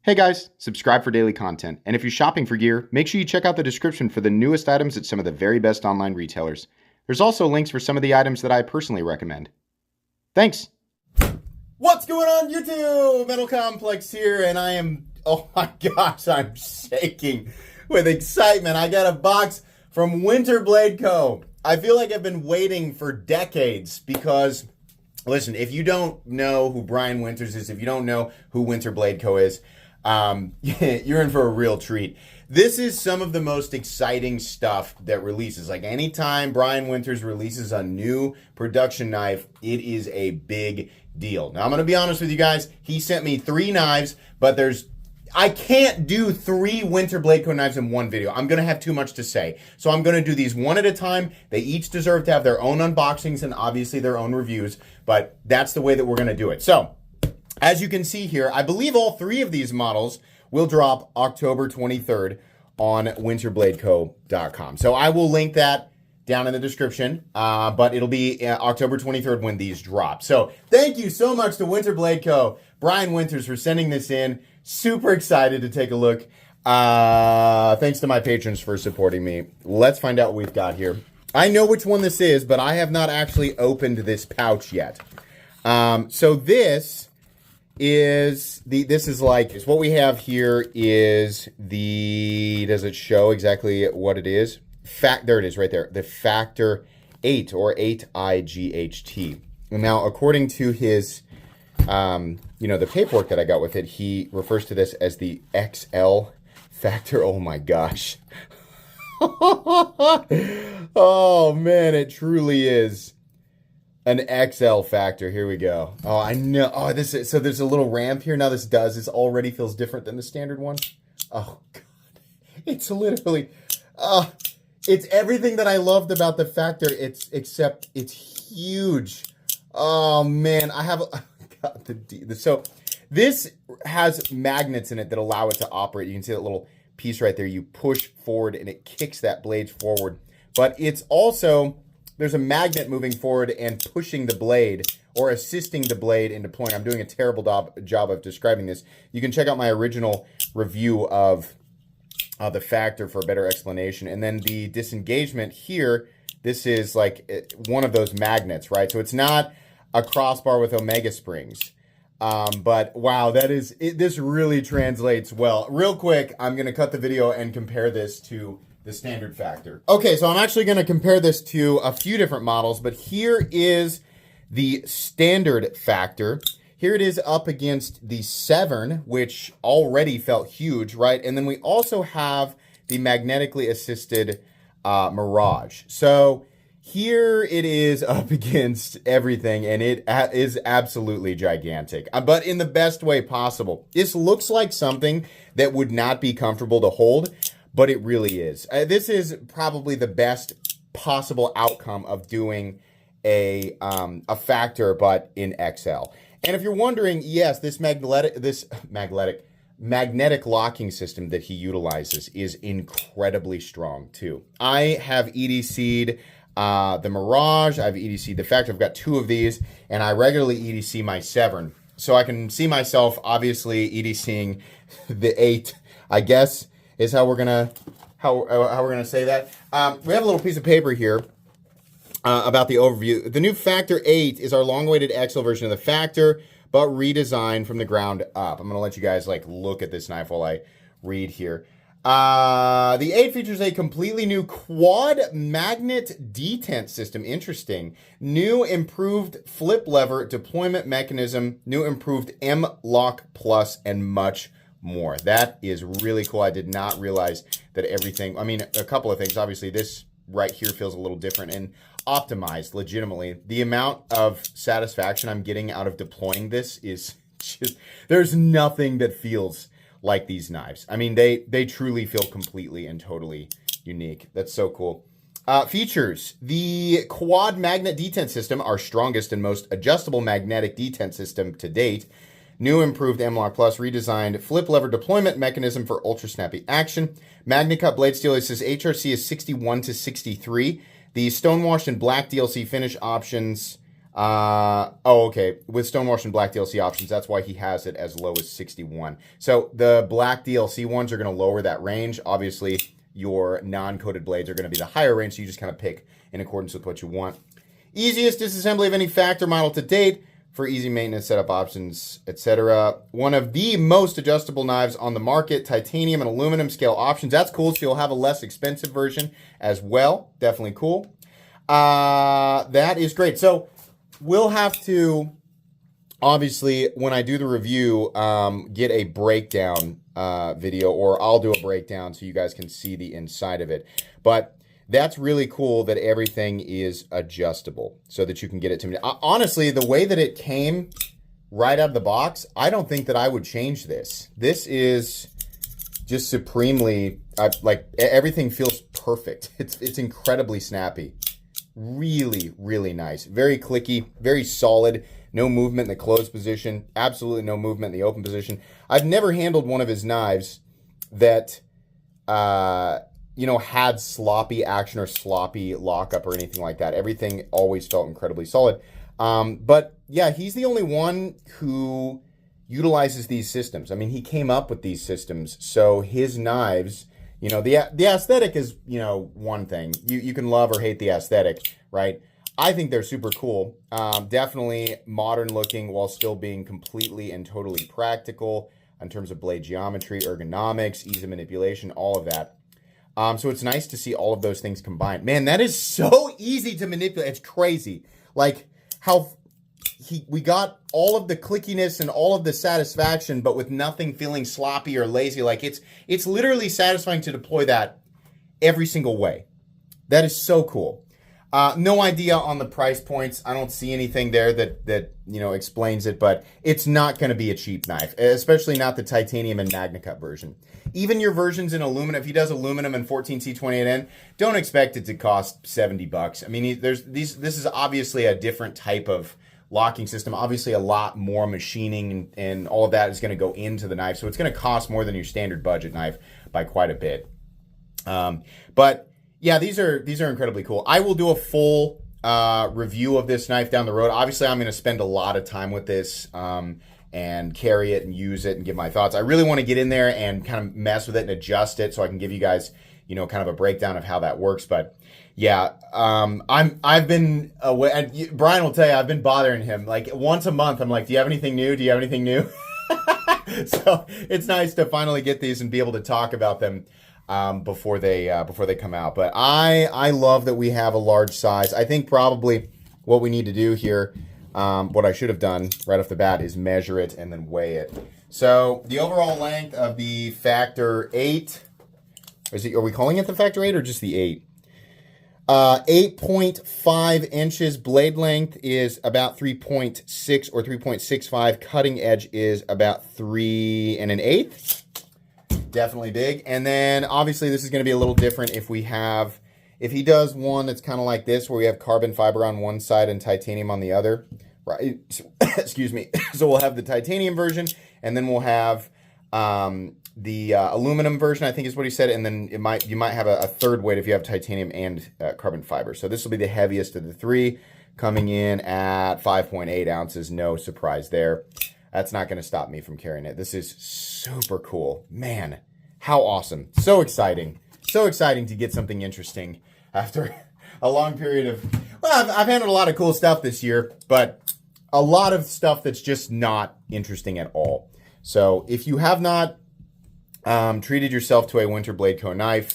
Hey guys, subscribe for daily content. And if you're shopping for gear, make sure you check out the description for the newest items at some of the very best online retailers. There's also links for some of the items that I personally recommend. Thanks! What's going on YouTube? Metal Complex here, and I am, oh my gosh, I'm shaking with excitement. I got a box from Winterblade Co. I feel like I've been waiting for decades because, listen, if you don't know who Brian Winters is, if you don't know who Winterblade Co. is, you're in for a real treat. This is some of the most exciting stuff that releases. Like anytime Brian Winters releases a new production knife, it is a big deal. Now I'm going to be honest with you guys. He sent me 3 knives, but I can't do 3 Winterblade Co knives in one video. I'm going to have too much to say. So I'm going to do these one at a time. They each deserve to have their own unboxings and obviously their own reviews, but that's the way that we're going to do it. So as you can see here, I believe all 3 of these models will drop October 23rd on winterbladeco.com. So I will link that down in the description, but it'll be October 23rd when these drop. So thank you so much to Winterblade Co. Brian Winters for sending this in. Super excited to take a look. Thanks to my patrons for supporting me. Let's find out what we've got here. I know which one this is, but I have not actually opened this pouch yet. So this is what we have here is does it show exactly what it is? There it is right there. The Factor 8 or 8IGHT. Now, according to his, the paperwork that I got with it, he refers to this as the XL Factor. Oh my gosh. Oh man, it truly is an XL Factor. Here we go. Oh, I know. Oh, so there's a little ramp here. Now this already feels different than the standard one. Oh God. It's literally, it's everything that I loved about the Factor. Except it's huge. Oh man, I have got so this has magnets in it that allow it to operate. You can see that little piece right there. You push forward and it kicks that blade forward. But it's also, there's a magnet moving forward and pushing the blade or assisting the blade in deploying. I'm doing a terrible job of describing this. You can check out my original review of the Factor for a better explanation. And then the disengagement here, this is like one of those magnets, right? So it's not a crossbar with omega springs. But wow, this really translates well. Real quick, I'm going to cut the video and compare this to the standard Factor. Okay, so I'm actually going to compare this to a few different models, but here is the standard Factor. Here it is up against the Severn, which already felt huge, right? And then we also have the magnetically assisted Mirage. So here it is up against everything, and it is absolutely gigantic, but in the best way possible. This looks like something that would not be comfortable to hold, but it really is. This is probably the best possible outcome of doing a Factor, but in XL. And if you're wondering, yes, this magnetic locking system that he utilizes is incredibly strong too. I have EDC'd the Mirage, I've EDC'd the Factor. I've got 2 of these, and I regularly EDC my Severn. So I can see myself obviously EDCing the 8, I guess, is how we're gonna say that. We have a little piece of paper here about the overview. The new Factor 8 is our long-awaited XL version of the Factor, but redesigned from the ground up. I'm gonna let you guys look at this knife while I read here. The 8 features a completely new quad magnet detent system. Interesting. New improved flip lever deployment mechanism, new improved M-Lock Plus, and much more. That is really cool. I did not realize that everything, a couple of things. Obviously, this right here feels a little different and optimized legitimately. The amount of satisfaction I'm getting out of deploying this is just, there's nothing that feels like these knives. They truly feel completely and totally unique. That's so cool. Features. The quad magnet detent system, our strongest and most adjustable magnetic detent system to date. New improved M-Lock Plus, redesigned flip lever deployment mechanism for ultra snappy action. Magnet cut blade steel, it says HRC is 61 to 63. The stonewashed and black DLC finish options Okay. With Stonewash and Black DLC options, that's why he has it as low as 61. So the Black DLC ones are going to lower that range. Obviously, your non-coated blades are going to be the higher range, so you just kind of pick in accordance with what you want. Easiest disassembly of any Factor model to date for easy maintenance, setup options, etc. One of the most adjustable knives on the market, titanium and aluminum scale options. That's cool, so you'll have a less expensive version as well. Definitely cool. That is great. So we'll have to, obviously, when I do the review, get a breakdown video, or I'll do a breakdown so you guys can see the inside of it. But that's really cool that everything is adjustable so that you can get it to me. Honestly, the way that it came right out of the box, I don't think that I would change this. This is just supremely, like, everything feels perfect. It's incredibly snappy. Really, really nice. Very clicky, very solid. No movement in the closed position. Absolutely no movement in the open position. I've never handled one of his knives that, had sloppy action or sloppy lockup or anything like that. Everything always felt incredibly solid. But yeah, he's the only one who utilizes these systems. I mean, he came up with these systems. So his knives, the aesthetic is, one thing. You can love or hate the aesthetic, right? I think they're super cool. Definitely modern looking while still being completely and totally practical in terms of blade geometry, ergonomics, ease of manipulation, all of that. So it's nice to see all of those things combined. Man, that is so easy to manipulate. It's crazy. Like how we got all of the clickiness and all of the satisfaction, but with nothing feeling sloppy or lazy. Like it's literally satisfying to deploy that every single way. That is so cool. No idea on the price points. I don't see anything there that explains it, but it's not going to be a cheap knife, especially not the titanium and MagnaCut version. Even your versions in aluminum, if he does aluminum and 14C28N, don't expect it to cost $70. I mean, this is obviously a different type of locking system. Obviously, a lot more machining and all of that is going to go into the knife, so it's going to cost more than your standard budget knife by quite a bit. But yeah, these are incredibly cool. I will do a full review of this knife down the road. Obviously, I'm going to spend a lot of time with this and carry it and use it and give my thoughts. I really want to get in there and kind of mess with it and adjust it so I can give you guys, kind of a breakdown of how that works. But yeah, I've been away, and Brian will tell you, I've been bothering him like once a month. I'm like, do you have anything new? Do you have anything new? So it's nice to finally get these and be able to talk about them before they come out. But I love that we have a large size. I think probably what we need to do here, what I should have done right off the bat, is measure it and then weigh it. So the overall length of the Factor 8, are we calling it the Factor 8 or just the 8? 8.5 inches. Blade length is about 3.6 or 3.65. Cutting edge is about 3 1/8. Definitely big. And then obviously this is going to be a little different if he does one that's kind of like this, where we have carbon fiber on one side and titanium on the other, right? Excuse me. So we'll have the titanium version, and then we'll have the aluminum version, I think is what he said. And then you might have a third weight if you have titanium and carbon fiber. So this will be the heaviest of the three, coming in at 5.8 ounces. No surprise there. That's not going to stop me from carrying it. This is super cool. Man, how awesome. So exciting. So exciting to get something interesting after a long period of... Well, I've handled a lot of cool stuff this year, but a lot of stuff that's just not interesting at all. So if you have not treated yourself to a Winterblade Co. knife,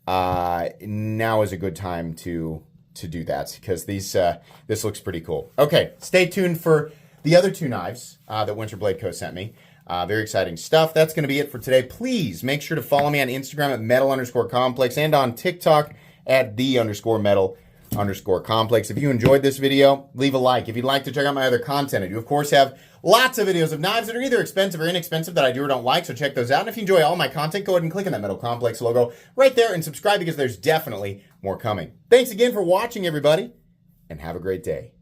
now is a good time to do that, because this looks pretty cool. Okay, stay tuned for the other two knives that Winterblade Co. sent me. Very exciting stuff. That's going to be it for today. Please make sure to follow me on Instagram at metal_complex and on TikTok at _metal_complex. If you enjoyed this video, leave a like. If you'd like to check out my other content, I do, of course, have lots of videos of knives that are either expensive or inexpensive that I do or don't like, so check those out. And if you enjoy all my content, go ahead and click on that Metal Complex logo right there and subscribe, because there's definitely more coming. Thanks again for watching, everybody, and have a great day.